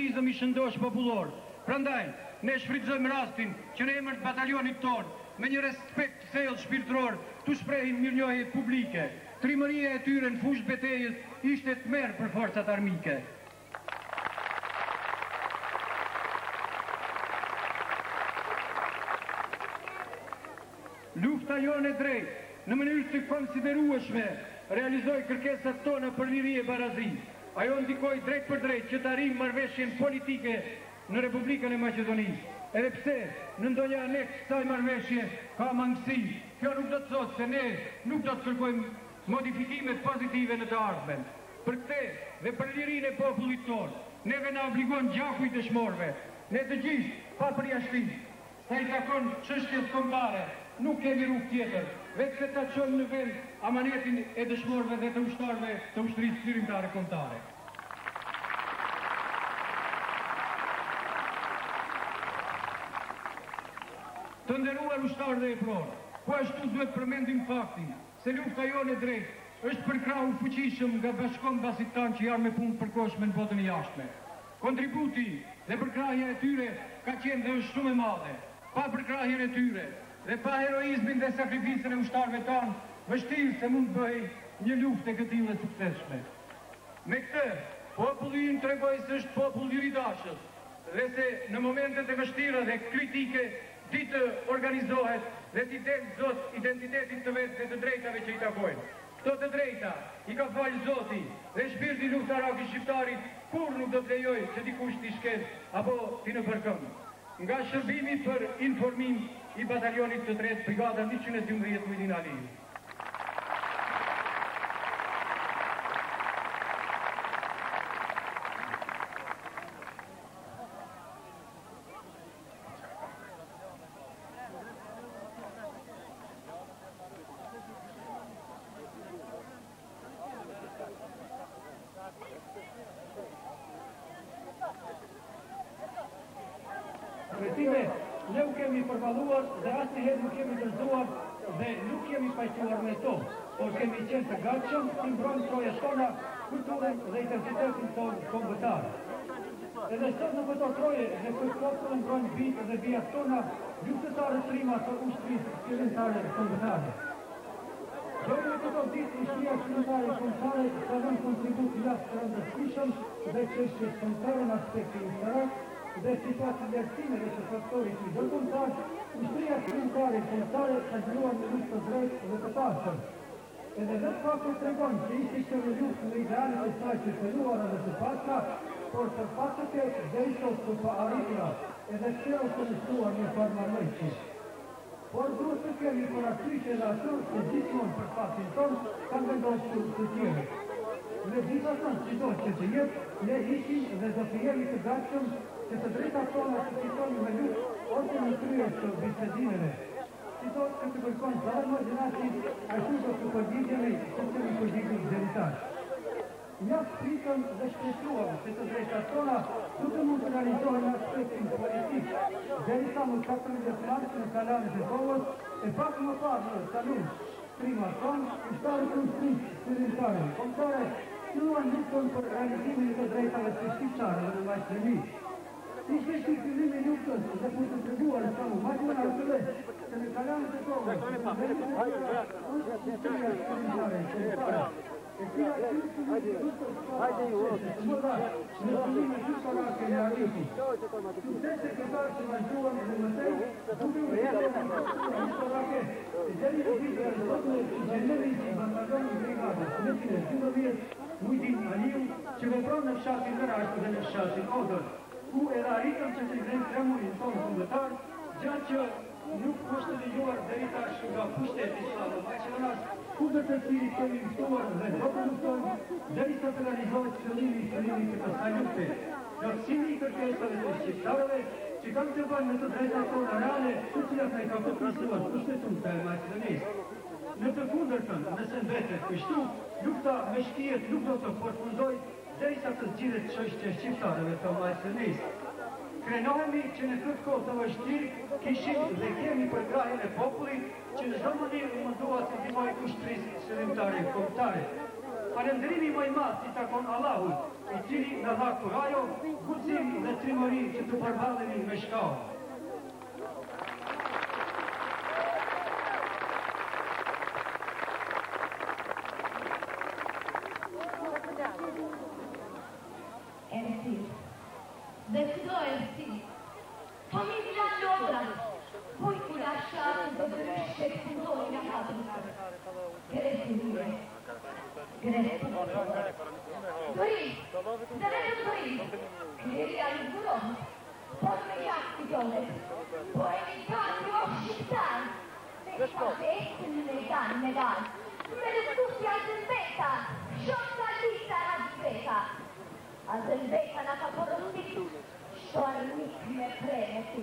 patriotizëm i shëndosh popullor. Prandaj, ne shfrytëzojmë rastin që në emër të batalionit tonë, me një respekt thellë shpirtëror, tu shprehin mirënjohje publike. Trimëria e tyre në fushë betejës ishte tmerr për forcat armike. Lufta jonë e drejtë, në mënyrë të konsiderueshme, realizoi kërkesat tona për liri e barazi. Ajo ndikoi drejt për drejt që të arrijmë marrëveshjen politike në Republikën e Maqedonisë. Edhe pse në ndonjë aneks kësaj marrëveshje ka mangësi, kjo nuk do të thotë se ne nuk do të kërkojmë modifikimet pozitive në të ardhmen. Për këtë dhe për lirinë e popullit tonë, neve na obligon gjaku i dëshmorëve. Ne të gjithë, pa përjashtim, sa i takon çështjes kombëtare, nuk kemi rrugë tjetër, vetë se ta çojmë në vend amanetin e dëshmorëve dhe të ushtarëve të ushtrisë shërimtare kombëtare. Të nderuar ushtarë dhe eprorë, po ashtu duhet përmendim faktin se lufta jonë e drejtë është përkrahur fuqishëm nga bashkëkombëtasit tanë që janë me punë përkohshme në botën e jashtme. Kontributi dhe përkrahja e tyre ka qenë dhe është shumë e madhe. Pa përkrahjen e tyre dhe pa heroizmin dhe sakrificën e ushtarëve tanë, vështirë se mund bëhej një luftë e këtillë suksesshme. Me këtë, populli ynë tregoi se është popull i ridashës dhe se në momentet e vështira dhe kritike di të organizohet dhe t'i del Zot identitetit të vetë dhe të drejtave që i takojnë. Këto të drejta i ka falë Zoti dhe shpirti luftarak i shqiptarit kur nuk do të lejoj që dikush t'i shkel apo t'i në përkëm. Nga shërbimi për informim i batalionit të tretë brigada 112 Mujdin Ali. Ne u kemi përballuar dhe asnjëherë nuk kemi dërzuar dhe nuk kemi pajtuar me to, por kemi qenë të gatshëm të mbrojmë trojet tona, kulturën dhe identitetin tonë kombëtar. Edhe sot në këto troje dhe këtë popull mbrojnë bijtë dhe bijat tona, luftëtarët trima të ushtrisë shërimtare kombëtare. Gjojnë në këto ditë ushtria shërimtare kombëtare ka dhënë kontribut jashtë të rëndësishëm dhe çështjes kombëtare në aspektin ushtarak, dhe situatë vlerësime dhe të faktorit i dërkomtar, ushtria shërimtare kombëtare ka zhvilluar në luftë të drejtë dhe të pastër. Edhe vetë fakti tregon se ishte që në luftë në idealet e saj të theluara dhe të pastra, por për pastë keq deri sot të pa arritura, edhe pse është nështruar një farë marrëveshje. Por duhet të kemi parasysh edhe atë se gjithmonë për fatin tonë kanë vendosur të tjerë. Me gjithashtu çdo që të jetë, ne ishim dhe do të jemi të gatshëm që të drejtat tona të fitojnë me luftë ose në krye të bisedimeve. Si do të kërkon zarë margjinati, ashtu do të përgjigjemi se kemi përgjigjur deritar. Mjaft pritëm dhe shpresuam se të drejtat tona nuk mund të realizohen në aspektin politik, derisa më 14 martë në Kalanet e Kovës e pak më parë në Salun, prima tonë, ushtarët të ushtrisë shërimtare kombëtare, filluan luftën për realizimin të drejtave të shqiptare dhe në vajzëmi. Ishte që fillimi luftës dhe për të treguar sa më majhën arsye se në Kalanet e Kovës është shqiptare shërimtare. Hajde ju në fillimi shqiptarake e Ariti. Succese këtarë që vazhduan dhe mësej, duke u shqiptarake, e deri të vitë e rëzotën e gjeneri që i batalionin brigadës 112 Mujdin Aliu, që vepron në fshatin në Rashtë dhe në fshatin Odër, ku edhe arritëm që të vrejnë tremurin tonë kombëtar, gjatë që nuk është lejuar deri tash nga pushteti Slavë Maqedonas, kundër të cilit kemi luftuar dhe do të luftojmë derisa të realizohet qëllimi të kësaj lufte. Plotësimi i kërkesave të shqiptarëve që kanë të bëjnë në të drejtat tona reale, të cilat ai ka përkushtuar pushtetuta e Maqedonisë. Në të kundërtën, nëse mbetet kështu, lufta me shkijet nuk do të përfundojë derisa të zgjidhet çështja e shqiptarëve të Maqedonisë. Krenohemi që në këtë kohë të vështirë kishim dhe kemi përkrahjen e popullit që në çdo mënyrë mundohet të ndihmojë ushtrisë shërimtare kombëtare. Falënderimi më i madh i takon Allahut, i cili na dha kurajo, guxim trimëri që të përballemi me shkallë. Dhe si do e si, famiglia allora, poi fu lasciato per scelte noi a casa. Grazie mille. Grazie. Dori, davvero Dori, che rialzerò, poi mi capitone, poi mi cambio città. Le spese nelle canne dai, me le tutti a Zelbeta, sciolta lista a Zelbeta. A Zelbeta na kaporosti, szornik me premeti.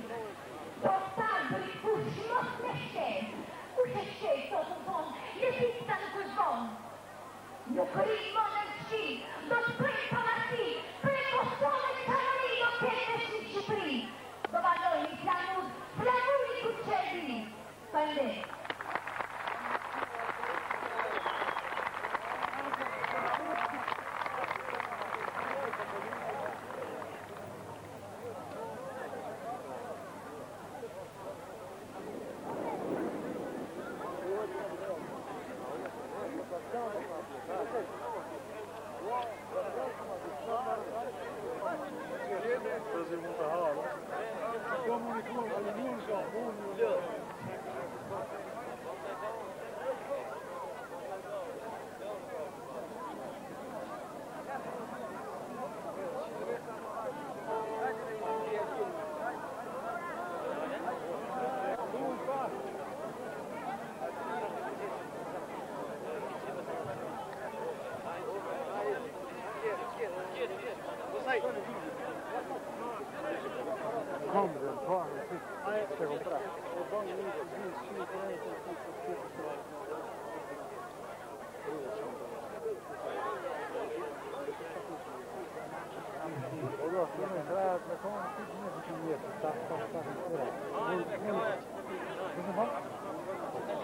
Dostarbri push mocne szej, usze szej to dzwon, nie pistan ku dzwon. Nuk rimo në qi, do të prej pamasi, prej Kosovës Kanari do ketesh në Shqipëri. Do valojnë flanuri ku qedi. Fale.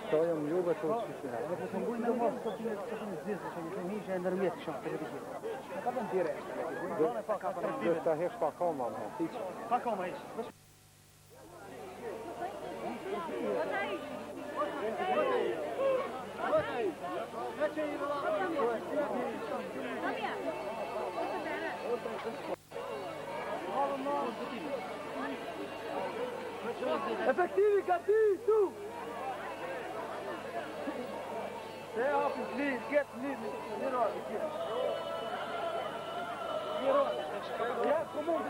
Stoją ljube to uspješno. Ne potrebujem da možeš to činiti što sam izvjesno, što mi niže enermijeti što te vidi. Ne kadam direkt. Dole pa kako ne vidi. Da heš pa koma, ne. Tiče. Pa koma ići. Effektivi gati tu. Stay off his knees, get knees, get on, get on. Ja, kom on,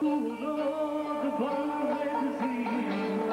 Tu do të bënë vetësia